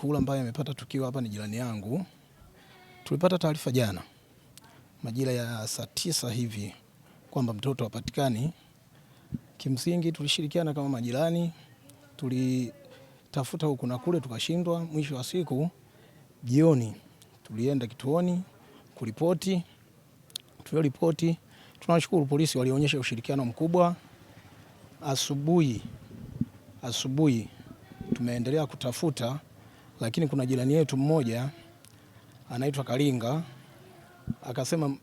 kula ambaye amepata tukio hapa ni jirani yangu. Tulipata taarifa jana majira ya saa 9 hivi kwamba mtoto hapatikani. Kimsingi tulishirikiana kama majirani, tulitafuta huku na kule tukashindwa. Mwisho wa siku jioni tulienda kituoni kuripoti. Tuliripoti, tunashukuru polisi walionyesha ushirikiano mkubwa. Asubuhi tumeendelea kutafuta, lakini kuna jirani yetu mmoja anaitwa Kalinga akasema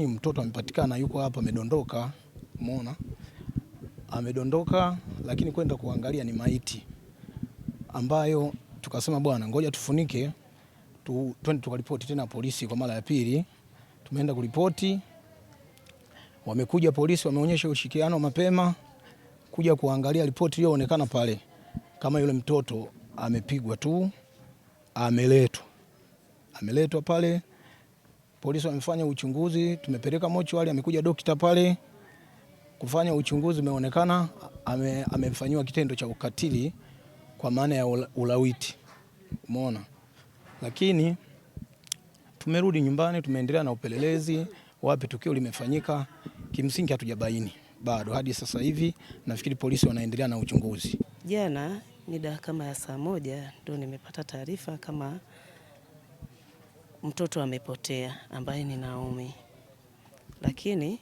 mtoto amepatikana, yuko hapa amedondoka. Umeona? Amedondoka, lakini kwenda kuangalia ni maiti, ambayo tukasema bwana ngoja tufunike twende tukaripoti tena polisi kwa mara ya pili. Tumeenda kuripoti, wamekuja polisi, wameonyesha ushirikiano mapema kuja kuangalia. Ripoti iliyoonekana pale kama yule mtoto amepigwa tu, ameletwa pale. Polisi wamefanya uchunguzi, tumepeleka mochwari, amekuja daktari pale kufanya uchunguzi, umeonekana amefanywa kitendo cha ukatili kwa maana ya ulawiti. Umeona? Lakini tumerudi nyumbani, tumeendelea na upelelezi wapi tukio limefanyika. Kimsingi hatujabaini bado hadi sasa hivi, nafikiri polisi wanaendelea na uchunguzi. Jana mida kama ya saa 1 ndio nimepata taarifa kama mtoto amepotea ambaye ni Naomi. Lakini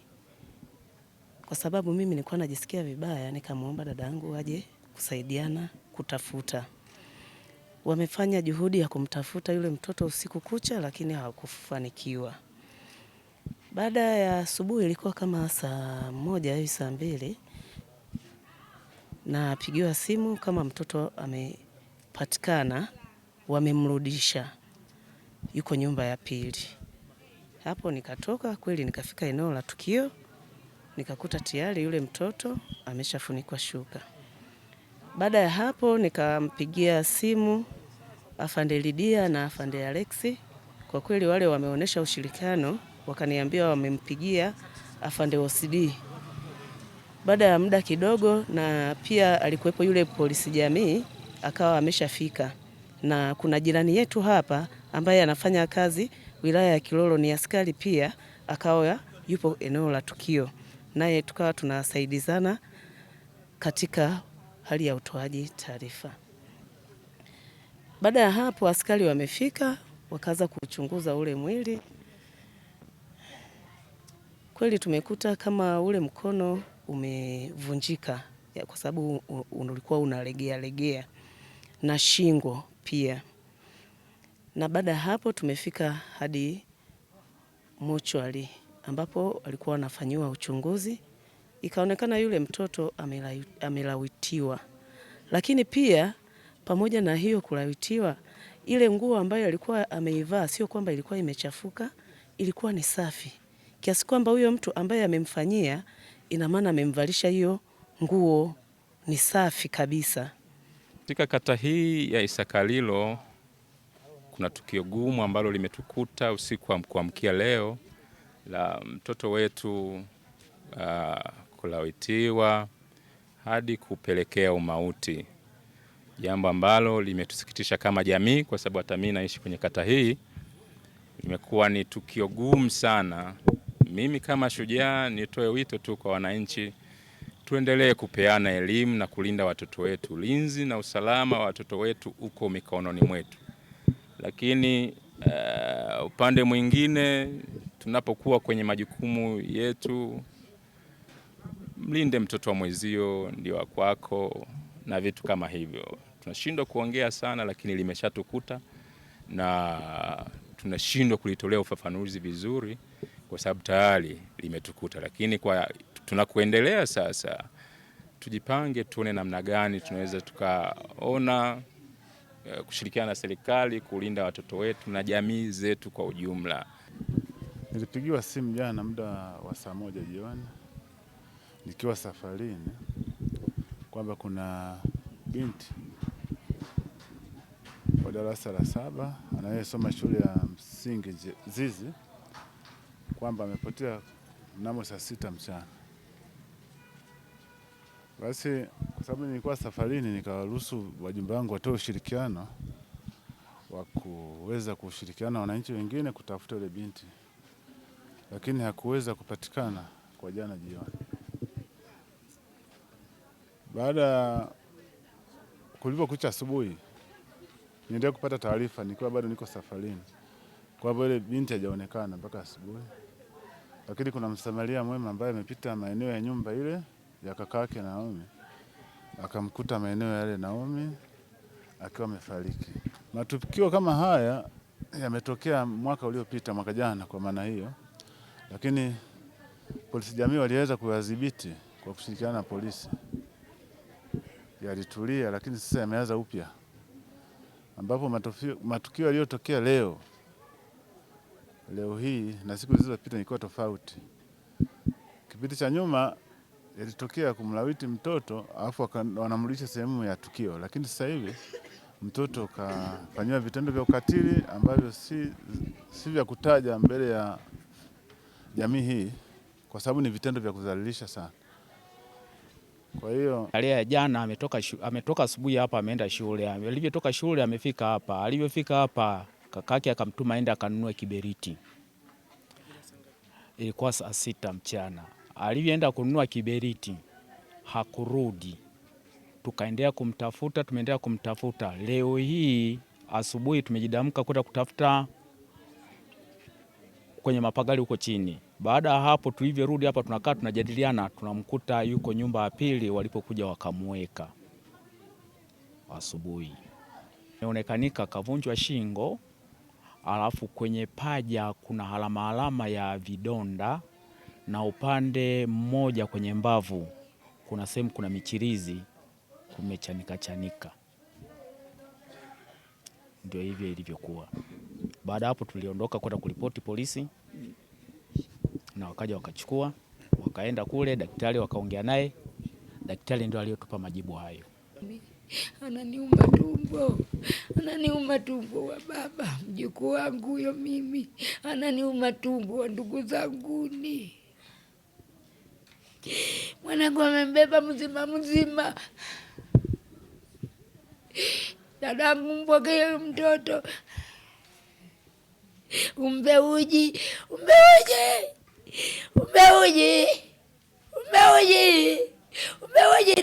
kwa sababu mimi nilikuwa najisikia vibaya, nikamwomba dadangu aje kusaidiana kutafuta. Wamefanya juhudi ya kumtafuta yule mtoto usiku kucha, lakini hawakufanikiwa. Baada ya asubuhi, ilikuwa kama saa 1 au saa 2, na pigiwa simu kama mtoto amepatikana, wamemrudisha, yuko nyumba ya pili. Hapo nikatoka kweli, nikafika eneo la tukio, nikakuta tayari yule mtoto ameshafunikwa shuka. Baada ya hapo nikampigia simu Afande Lidia na Afande Alexi. Kwa kweli wale wameonyesha ushirikiano, wakaniambia wamempigia Afande OCD. Baada ya muda kidogo, na pia alikuwepo yule polisi jamii akawa ameshafika, na kuna jirani yetu hapa ambaye anafanya kazi wilaya ya Kilolo, ni askari pia, akawa yupo eneo la tukio, naye tukawa tunasaidizana katika hali ya utoaji taarifa. Baada ya hapo askari wamefika, wakaanza kuchunguza ule mwili. Kweli tumekuta kama ule mkono umevunjika kwa sababu ulikuwa unalegea na shingo pia. Na baada ya hapo tumefika hadi mochwari ambapo alikuwa anafanyiwa uchunguzi. Ikaonekana yule mtoto amelawitiwa. Lakini pia pamoja na hiyo kulawitiwa, ile nguo ambayo alikuwa ameivaa sio kwamba ilikuwa imechafuka, ilikuwa ni safi. Kiasi kwamba huyo mtu ambaye amemfanyia, ina maana amemvalisha hiyo nguo ni safi kabisa. Katika kata hii ya Isakalilo kuna tukio gumu ambalo limetukuta usiku wa kuamkia leo la mtoto wetu kulawitiwa hadi kupelekea umauti. Jambo ambalo limetusikitisha kama jamii, kwa sababu hata mimi naishi kwenye kata hii. Imekuwa ni tukio gumu sana. Mimi kama shujaa nitoe wito tu kwa wananchi, tuendelee kupeana elimu na kulinda watoto wetu. Ulinzi na usalama wa watoto wetu uko mikononi mwetu. Lakini upande mwingine, tunapokuwa kwenye majukumu yetu, mlinde mtoto wa mwezio, ndio wa kwako, na vitu kama hivyo. Tunashindwa kuongea sana, lakini limeshatukuta na tunashindwa kulitolea ufafanuzi vizuri kwa sababu tayari limetukuta. Lakini kwa tunakuendelea sasa, tujipange tuone namna gani tunaweza tukaona kushirikiana na serikali kulinda watoto wetu na jamii zetu kwa ujumla. Nilipigiwa simu jana muda wa saa 1 jioni nikiwa safarini kwamba kuna binti wa darasa la 7 anayesoma shule ya msingi Zizi kwamba amepotea mnamo saa 6 mchana. Basi kwa sababu nilikuwa safarini, nikawaruhusu wajumbe wangu watoe ushirikiano wa kuweza kushirikiana na wananchi wengine kutafuta yule binti, lakini hakuweza kupatikana kwa jana jioni. Baada kulipokucha asubuhi, niendelea kupata taarifa nikiwa bado niko safarini kwamba yule binti hajaonekana mpaka asubuhi, lakini kuna msamaria mwema ambaye amepita maeneo ya nyumba ile ya kakake Naomi, akamkuta maeneo yale Naomi akiwa amefariki. Matukio kama haya yametokea mwaka uliopita, mwaka jana kwa maana hiyo, lakini polisi jamii waliweza kuyadhibiti kwa kushirikiana na polisi. Yalitulia, lakini sasa yameanza upya, ambapo matukio yaliyotokea leo hii na siku zilizopita ilikuwa tofauti. Kipindi cha nyuma yalitokea kumlawiti mtoto alafu wanamrudisha sehemu ya tukio, lakini sasa hivi mtoto kafanywa vitendo vya ukatili ambavyo si vya kutaja mbele ya jamii hii, kwa sababu ni vitendo vya kudhalilisha sana. Kwa hiyo tarehe jana ametoka asubuhi hapa, ameenda shule. Alivyotoka shule amefika hapa. Alivyofika hapa kakake akamtuma aende akanunue kiberiti. Ilikuwa saa 6 mchana. Alivyoenda kununua kiberiti hakurudi. Tumeendelea kumtafuta. Leo hii asubuhi tumejidamka kwenda kutafuta kwenye mapagali huko chini. Baada ya hapo tulivyorudi hapa tunakaa tunajadiliana, tunamkuta yuko nyumba ya pili walipokuja wakamweka asubuhi. Inaonekanika kavunjwa shingo, alafu kwenye paja kuna alama ya vidonda, na upande mmoja kwenye mbavu kuna sehemu kuna michirizi kumechanika. Ndio hivyo ilivyokuwa. Baada hapo tuliondoka kwenda kuripoti polisi, na wakaja wakachukua, wakaenda kule, daktari wakaongea naye. Daktari ndio aliyotupa majibu hayo. Ananiuma tumbo wa baba, mjukuu wangu huyo mimi. Ananiuma tumbo wa ndugu zanguni. Mwanangu amembeba mzima. Dadangu mpokee mtoto. Umbe uji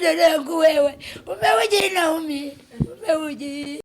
dadangu wewe. Umbe uji Naomi. Umbe uji.